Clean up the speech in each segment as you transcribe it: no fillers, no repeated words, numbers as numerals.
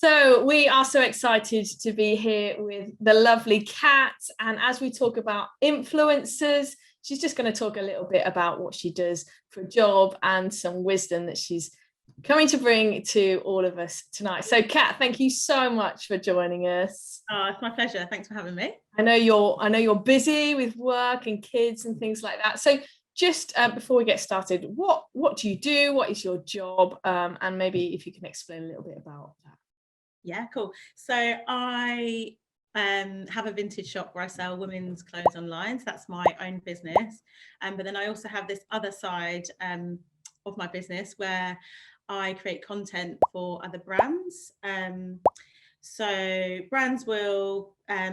So we are so excited to be here with the lovely Kat. And as we talk about influencers, she's just going to talk a little bit about what she does for a job and some wisdom that she's coming to bring to all of us tonight. So Kat, thank you so much for joining us. Oh, it's my pleasure. Thanks for having me. I know you're busy with work and kids and things like that. So just before we get started, what do you do? What is your job? And maybe if you can explain a little bit about that. Yeah, cool. So I have a vintage shop where I sell women's clothes online. So that's my own business. But then I also have this other side of my business where I create content for other brands. So brands will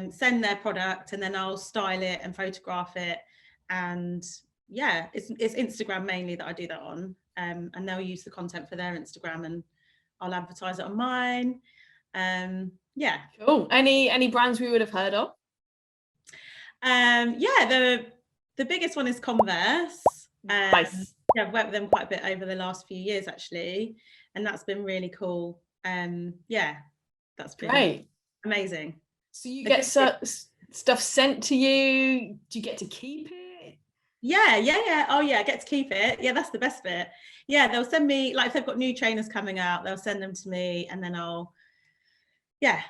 send their product and then I'll style it and photograph it. And yeah, it's Instagram mainly that I do that on. And they'll use the content for their Instagram and I'll advertise it on mine. Yeah. Cool. Any brands we would have heard of? Yeah, the biggest one is Converse. Nice. Yeah, I've worked with them quite a bit over the last few years actually, and that's been really cool. Yeah, that's been great, amazing. So you get stuff sent to you. Do you get to keep it? Yeah. Oh yeah, I get to keep it. Yeah, that's the best bit. Yeah, they'll send me, like if they've got new trainers coming out, they'll send them to me and then I'll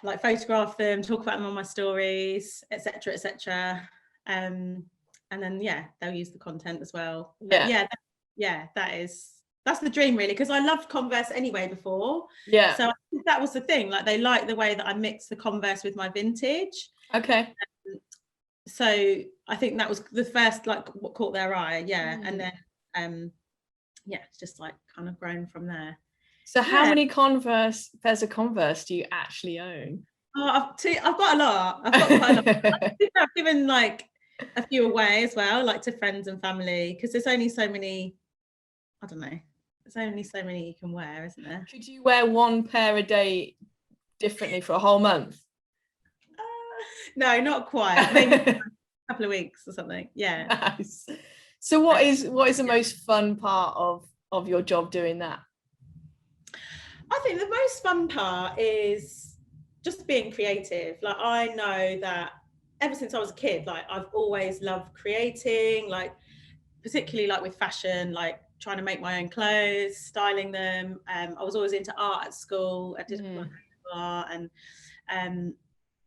like photograph them, talk about them on my stories, etc. And then they'll use the content as well. That's the dream really, because I loved Converse anyway before. So I think that was the thing, like they like the way that I mix the Converse with my vintage. Okay. So I think that was the first like what caught their eye. And then it's just like kind of grown from there. So how many pairs of Converse do you actually own? Oh, I've got a lot. I've got quite a lot. I've given like a few away as well, like to friends and family, because there's only so many, I don't know, there's only so many you can wear, isn't there? Could you wear one pair a day differently for a whole month? No, not quite. Maybe a couple of weeks or something. Yeah. Nice. So what is the most fun part of your job doing that? I think the most fun part is just being creative. Like I know that ever since I was a kid, like I've always loved creating, like particularly like with fashion, like trying to make my own clothes, styling them. I was always into art at school. I did art and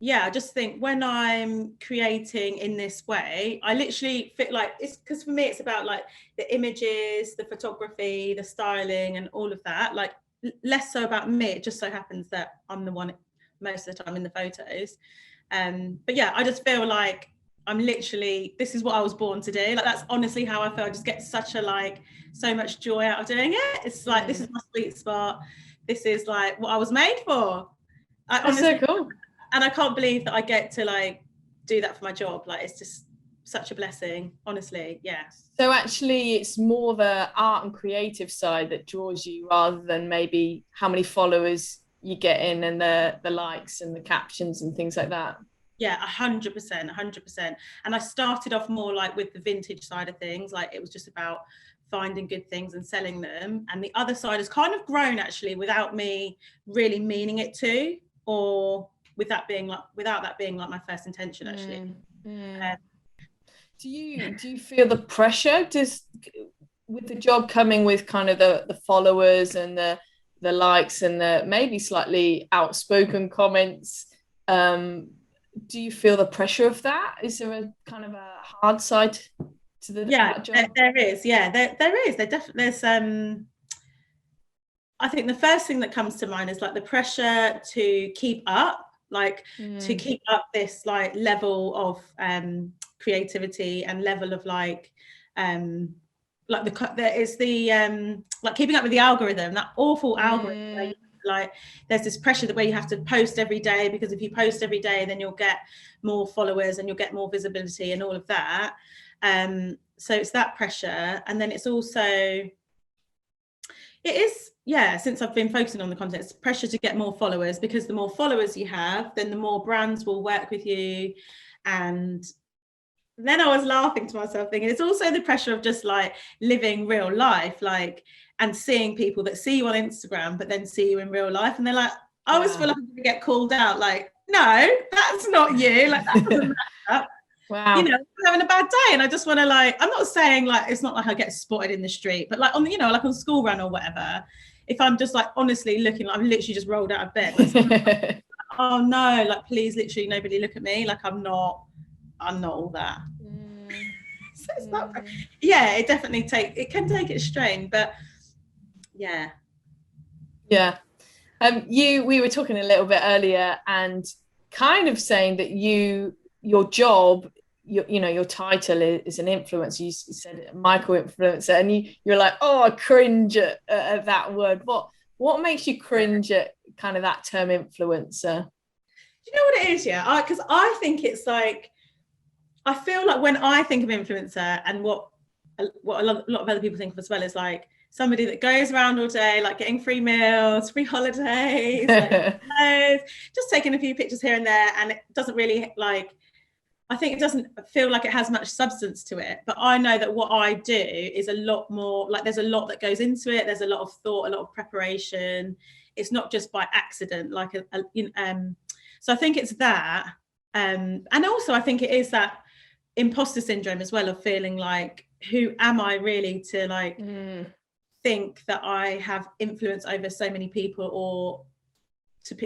I just think when I'm creating in this way, I literally fit like, it's because for me it's about like the images, the photography, the styling and all of that, like less so about me. It just so happens that I'm the one most of the time in the photos. But yeah, I just feel like I'm literally, this is what I was born to do. Like that's honestly how I feel. I just get such a like so much joy out of doing it. It's like this is my sweet spot. This is like what I was made for. That's so cool. And I can't believe that I get to like do that for my job. Like it's just such a blessing, honestly. Yeah. So actually it's more the art and creative side that draws you rather than maybe how many followers you get in and the likes and the captions and things like that. Yeah, 100%. And I started off more like with the vintage side of things. Like it was just about finding good things and selling them. And the other side has kind of grown actually without me really meaning it to, or without that being like my first intention actually. Do you feel the pressure just with the job coming with kind of the followers and the likes and the maybe slightly outspoken comments? Do you feel the pressure of that? Is there a kind of a hard side to the job? There is. There is. There's I think the first thing that comes to mind is like the pressure to keep up, like to keep up this like level of creativity and level of like there is the like keeping up with the algorithm, that awful algorithm. Like there's this pressure that where you have to post every day, because if you post every day then you'll get more followers and you'll get more visibility and all of that. So it's that pressure. And then it's also, since I've been focusing on the content, it's pressure to get more followers, because the more followers you have, then the more brands will work with you. And then I was laughing to myself thinking it's also the pressure of just like living real life, like, and seeing people that see you on Instagram but then see you in real life and they're like, I always feel like I'm going to get called out. Like, no, that's not you. Like, that doesn't matter. Wow. You know, I'm having a bad day, and I just want to, like, I'm not saying like it's not like I get spotted in the street, but like on the, you know, like on school run or whatever. If I'm just like honestly looking, like I've literally just rolled out of bed. Like, oh no, like please, literally nobody look at me. Like I'm not all that. So it's not, yeah, it definitely can take its strain, but yeah. Yeah. We were talking a little bit earlier and kind of saying that your job, your title is an influencer. You said micro influencer, and you're like, oh, I cringe at that word. What makes you cringe at kind of that term influencer? Do you know what it is? Yeah, because I think it's like, I feel like when I think of influencer, and what a lot of other people think of as well, is like somebody that goes around all day, like getting free meals, free holidays, like just taking a few pictures here and there, and it doesn't really, like, I think it doesn't feel like it has much substance to it. But I know that what I do is a lot more, like there's a lot that goes into it. There's a lot of thought, a lot of preparation. It's not just by accident, like so I think it's that, and also I think it is that imposter syndrome as well, of feeling like, who am I really to like think that I have influence over so many people, or to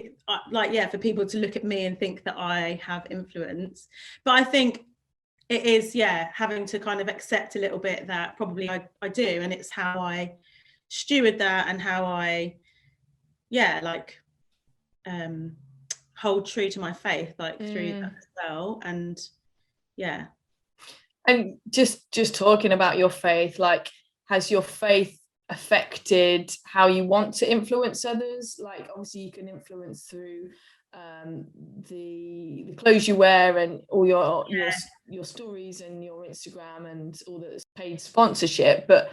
like, yeah, for people to look at me and think that I have influence. But I think it is, yeah, having to kind of accept a little bit that probably I do, and it's how I steward that, and how I, yeah, like hold true to my faith, like through that as well. And yeah. And just talking about your faith, like, has your faith affected how you want to influence others? Like, obviously you can influence through the clothes you wear and all your stories and your Instagram and all the paid sponsorship, but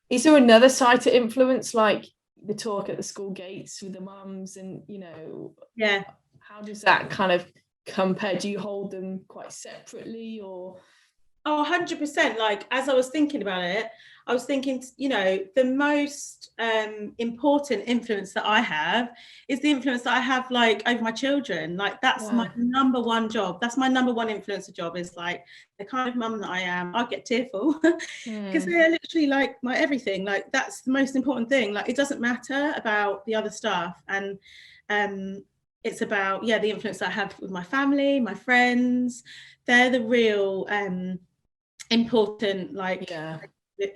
is there another side to influence, like the talk at the school gates with the mums, and yeah, how does that kind of compare? Do you hold them quite separately, or? Oh, 100%. Like, as I was thinking about it, I was thinking, the most important influence that I have is the influence that I have, like, over my children. Like, that's my number one job. That's my number one influencer job, is like the kind of mum that I am. I get tearful because they're literally like my everything. Like, that's the most important thing. Like, it doesn't matter about the other stuff. And it's about, the influence that I have with my family, my friends. They're the real important, like,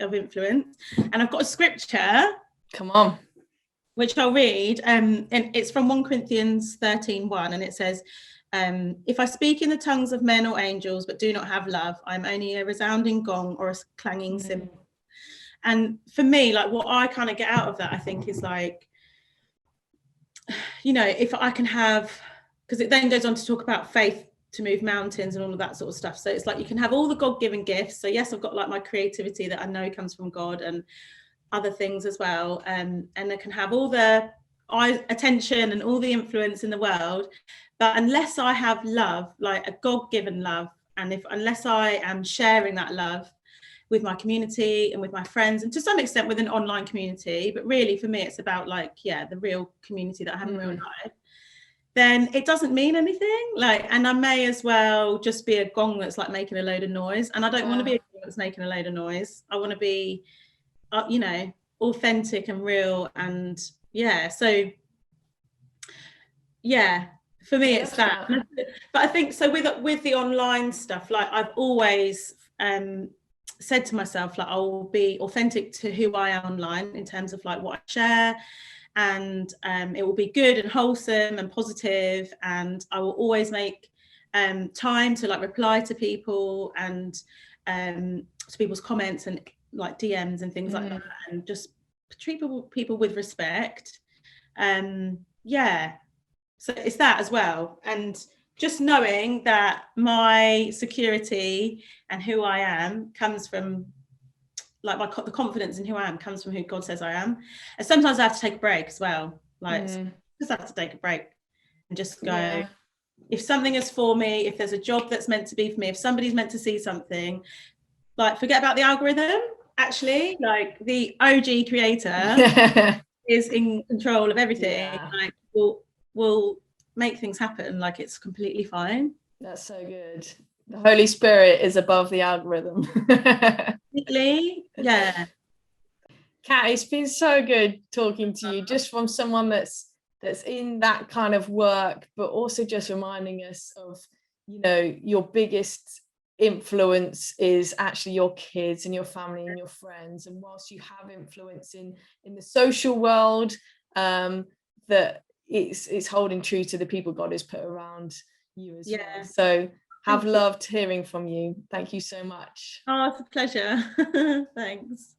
of influence. And I've got a scripture, come on, which I'll read, and it's from 1 Corinthians 13:1, and it says, if I speak in the tongues of men or angels but do not have love, I'm only a resounding gong or a clanging cymbal. And for me, like, what I kind of get out of that, I think, is like, if I can have, because it then goes on to talk about faith to move mountains and all of that sort of stuff. So it's like, you can have all the God-given gifts. So yes, I've got like my creativity that I know comes from God, and other things as well. And I can have all the attention and all the influence in the world. But unless I have love, like a God-given love, and unless I am sharing that love with my community and with my friends, and to some extent with an online community, but really for me, it's about, like, the real community that I have in real life, then it doesn't mean anything. Like, and I may as well just be a gong that's like making a load of noise. And I don't want to be a gong that's making a load of noise. I want to be, authentic and real. And so for me, it's that. But I think so with the online stuff, like, I've always said to myself, like, I will be authentic to who I am online in terms of like what I share. And it will be good and wholesome and positive, and I will always make time to like reply to people and to people's comments and like DMs and things like that, and just treat people with respect. So it's that as well, and just knowing that my security and who I am comes from, like, the confidence in who I am comes from who God says I am. And sometimes I have to take a break as well. Like, just have to take a break and just go, if something is for me, if there's a job that's meant to be for me, if somebody's meant to see something, like, forget about the algorithm. Actually, like, the OG creator is in control of everything, Yeah, like will make things happen. Like it's completely fine. that's so good. The Holy Spirit is above the algorithm. Completely, yeah, Kat, it's been so good talking to you, just from someone that's in that kind of work, but also just reminding us of, you know, your biggest influence is actually your kids and your family and your friends. And whilst you have influence in the social world, that it's holding true to the people God has put around you as well. yeah. So have Thank you. loved hearing from you. Thank you so much. Oh, it's a pleasure. Thanks.